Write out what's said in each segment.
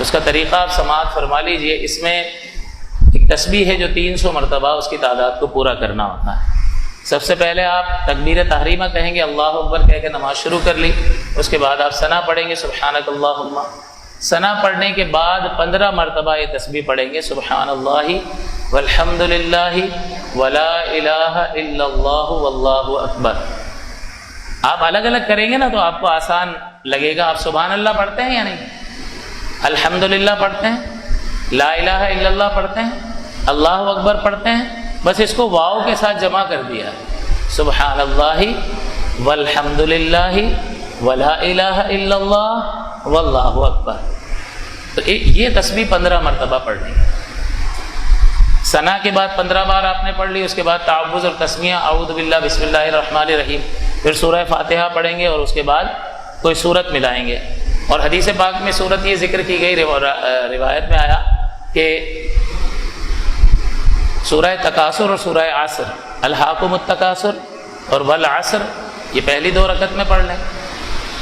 اس کا طریقہ آپ سماعت فرما لیجئے۔ اس میں ایک تسبیح ہے جو 300 مرتبہ اس کی تعداد کو پورا کرنا ہوتا ہے۔ سب سے پہلے آپ تکبیر تحریمہ کہیں گے، اللہ اکبر کہہ کے نماز شروع کر لی۔ اس کے بعد آپ ثنا پڑھیں گے، سبحانک اللہم۔ ثنا پڑھنے کے بعد 15 مرتبہ یہ تسبیح پڑھیں گے، سبحان اللہ والحمد للہ ولا الہ الا اللہ واللہ اکبر۔ آپ الگ الگ کریں گے نا تو آپ کو آسان لگے گا۔ آپ سبحان اللہ پڑھتے ہیں یا نہیں؟ الحمد للہ پڑھتے ہیں، لا الہ الا اللہ پڑھتے ہیں، اللہ اکبر پڑھتے ہیں، بس اس کو واو کے ساتھ جمع کر دیا، سبحان اللہ والحمد للہ ولا الہ الا اللہ واللہ اکبر۔ تو یہ تسبیح 15 مرتبہ پڑھنی ہے۔ ثنا کے بعد 15 بار آپ نے پڑھ لی، اس کے بعد تعوذ اور تسمیہ، اعوذ باللہ بسم اللہ الرحمن الرحیم، پھر سورہ فاتحہ پڑھیں گے اور اس کے بعد کوئی سورت ملائیں گے۔ اور حدیث پاک میں سورت یہ ذکر کی گئی، روایت میں آیا کہ سورہ تکاثر اور سورہ عصر، الہاکم التکاثر اور والعصر، یہ پہلی 2 رکعت میں پڑھ لیں،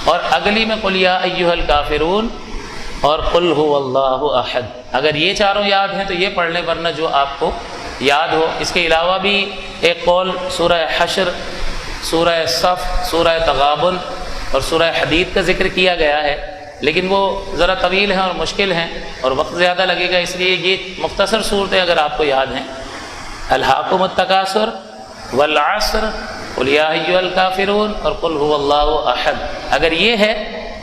اور اگلی میں قل یا ایھا الکافرون اور قل ھو اللہ احد۔ اگر یہ چاروں یاد ہیں تو یہ پڑھ لیں، ورنہ جو آپ کو یاد ہو۔ اس کے علاوہ بھی ایک قول سورہ حشر، سورہ صف، سورہ تغابن اور سورہ حدید کا ذکر کیا گیا ہے، لیکن وہ ذرا طویل ہیں اور مشکل ہیں اور وقت زیادہ لگے گا، اس لیے یہ مختصر صورتیں اگر آپ کو یاد ہیں، الہاکم التکاثر والعصر، قل یا ایھا الکافرون اور قل ھو اللہ احد، اگر یہ ہے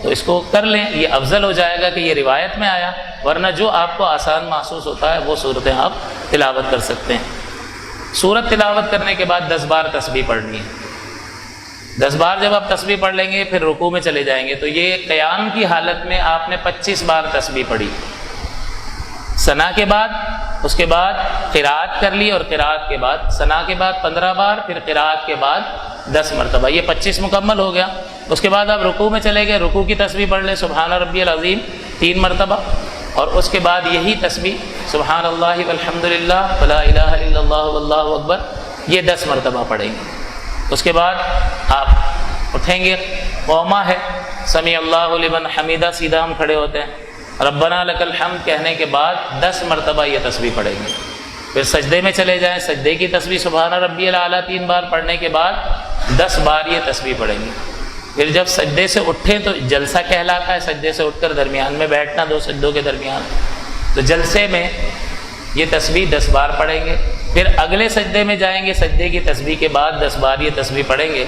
تو اس کو کر لیں، یہ افضل ہو جائے گا کہ یہ روایت میں آیا، ورنہ جو آپ کو آسان محسوس ہوتا ہے وہ صورتیں آپ تلاوت کر سکتے ہیں۔ سورت تلاوت کرنے کے بعد 10 بار تسبیح پڑھنی ہے۔ 10 بار جب آپ تسبیح پڑھ لیں گے پھر رکوع میں چلے جائیں گے، تو یہ قیام کی حالت میں آپ نے 25 بار تسبیح پڑھی، ثنا کے بعد، اس کے بعد قراءت کر لی، اور قراءت کے بعد ثنا کے بعد 15 بار، پھر قراءت کے بعد 10 مرتبہ، یہ 25 مکمل ہو گیا۔ اس کے بعد آپ رکوع میں چلے گئے، رکوع کی تسبیح پڑھ لیں، سبحان ربی العظیم 3 مرتبہ، اور اس کے بعد یہی تسبیح سبحان اللہ والحمد للہ ولا الہ الا اللہ واللہ اکبر، یہ 10 مرتبہ پڑھیں گے۔ اس کے بعد آپ اٹھیں گے، قوما ہے، سمیع اللہ لمن حمیدہ، سیدھا ہم کھڑے ہوتے ہیں، ربنا لک الحمد کہنے کے بعد 10 مرتبہ یہ تسبیح پڑھیں گے۔ پھر سجدے میں چلے جائیں، سجدے کی تسبیح سبحان ربی الاعلیٰ 3 بار پڑھنے کے بعد 10 بار یہ تسبیح پڑھیں گے۔ پھر جب سجدے سے اٹھیں تو جلسہ کہلاتا ہے، سجدے سے اٹھ کر درمیان میں بیٹھنا 2 سجدوں کے درمیان، تو جلسے میں یہ تسبیح 10 بار پڑھیں گے۔ پھر اگلے سجدے میں جائیں گے، سجدے کی تسبیح کے بعد 10 بار یہ تسبیح پڑھیں گے،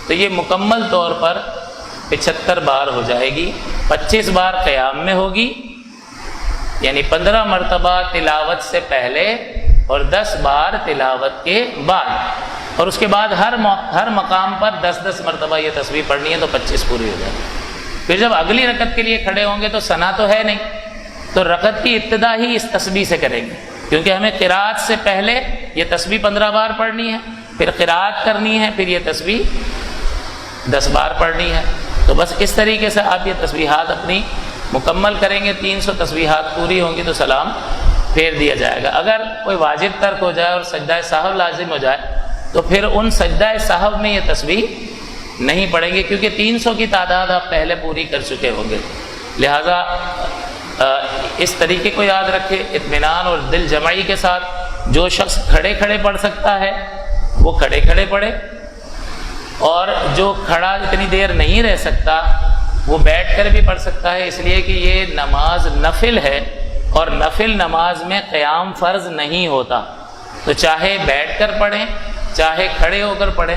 تو یہ مکمل طور پر 75 بار ہو جائے گی۔ 25 بار قیام میں ہوگی، یعنی 15 مرتبہ تلاوت سے پہلے اور 10 بار تلاوت کے بعد، اور اس کے بعد ہر مقام پر 10 مرتبہ یہ تسبیح پڑھنی ہے، تو 25 پوری ہو جائے گی۔ پھر جب اگلی رکعت کے لیے کھڑے ہوں گے تو ثنا تو ہے نہیں، تو رکعت کی ابتدا ہی اس تسبیح سے کریں گے، کیونکہ ہمیں قراءت سے پہلے یہ تسبیح 15 بار پڑھنی ہے، پھر قراءت کرنی ہے، پھر یہ تسبیح 10 بار پڑھنی ہے۔ تو بس اس طریقے سے آپ یہ تسبیحات اپنی مکمل کریں گے، 300 تسبیحات پوری ہوں گی تو سلام پھیر دیا جائے گا۔ اگر کوئی واجب ترک ہو جائے اور سجدہ سہو لازم ہو جائے تو پھر ان سجدہ سہو میں یہ تسبیح نہیں پڑھیں گے، کیونکہ 300 کی تعداد آپ پہلے پوری کر چکے ہوں گے۔ لہٰذا اس طریقے کو یاد رکھے، اطمینان اور دل جمعی کے ساتھ۔ جو شخص کھڑے کھڑے پڑھ سکتا ہے وہ کھڑے کھڑے پڑھے، اور جو کھڑا اتنی دیر نہیں رہ سکتا وہ بیٹھ کر بھی پڑھ سکتا ہے، اس لیے کہ یہ نماز نفل ہے، اور نفل نماز میں قیام فرض نہیں ہوتا، تو چاہے بیٹھ کر پڑھیں چاہے کھڑے ہو کر پڑھیں۔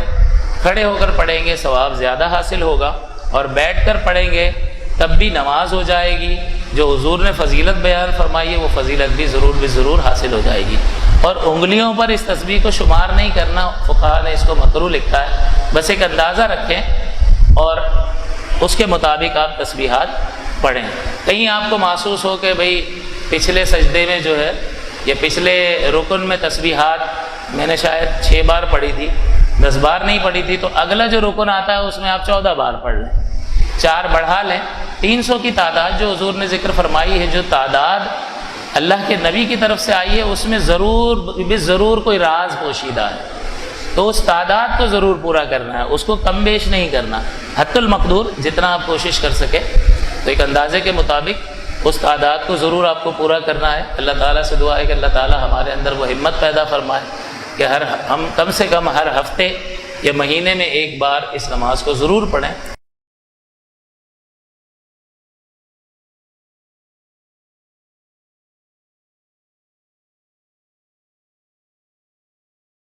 کھڑے ہو کر پڑھیں گے ثواب زیادہ حاصل ہوگا، اور بیٹھ کر پڑھیں گے تب بھی نماز ہو جائے گی، جو حضور نے فضیلت بیان فرمائی ہے وہ فضیلت بھی ضرور حاصل ہو جائے گی۔ اور انگلیوں پر اس تسبیح کو شمار نہیں کرنا، فقہا نے اس کو مکروہ لکھا ہے، بس ایک اندازہ رکھیں اور اس کے مطابق آپ تسبیحات پڑھیں۔ کہیں آپ کو محسوس ہو کہ بھئی پچھلے سجدے میں جو ہے یا پچھلے رکن میں تسبیحات میں نے شاید 6 بار پڑھی تھی، 10 بار نہیں پڑھی تھی، تو اگلا جو رکن آتا ہے اس میں آپ 14 بار پڑھ لیں، 4 بڑھا لیں۔ 300 کی تعداد جو حضور نے ذکر فرمائی ہے، جو تعداد اللہ کے نبی کی طرف سے آئی ہے، اس میں ضرور کوئی راز پوشیدہ ہے، تو اس تعداد کو ضرور پورا کرنا ہے، اس کو کم بیش نہیں کرنا، حتی المقدور جتنا آپ کوشش کر سکے۔ تو ایک اندازے کے مطابق اس تعداد کو ضرور آپ کو پورا کرنا ہے۔ اللہ تعالیٰ سے دعا ہے کہ اللہ تعالیٰ ہمارے اندر وہ ہمت پیدا فرمائے کہ ہم کم سے کم ہر ہفتے یا مہینے میں ایک بار اس نماز کو ضرور پڑھیں۔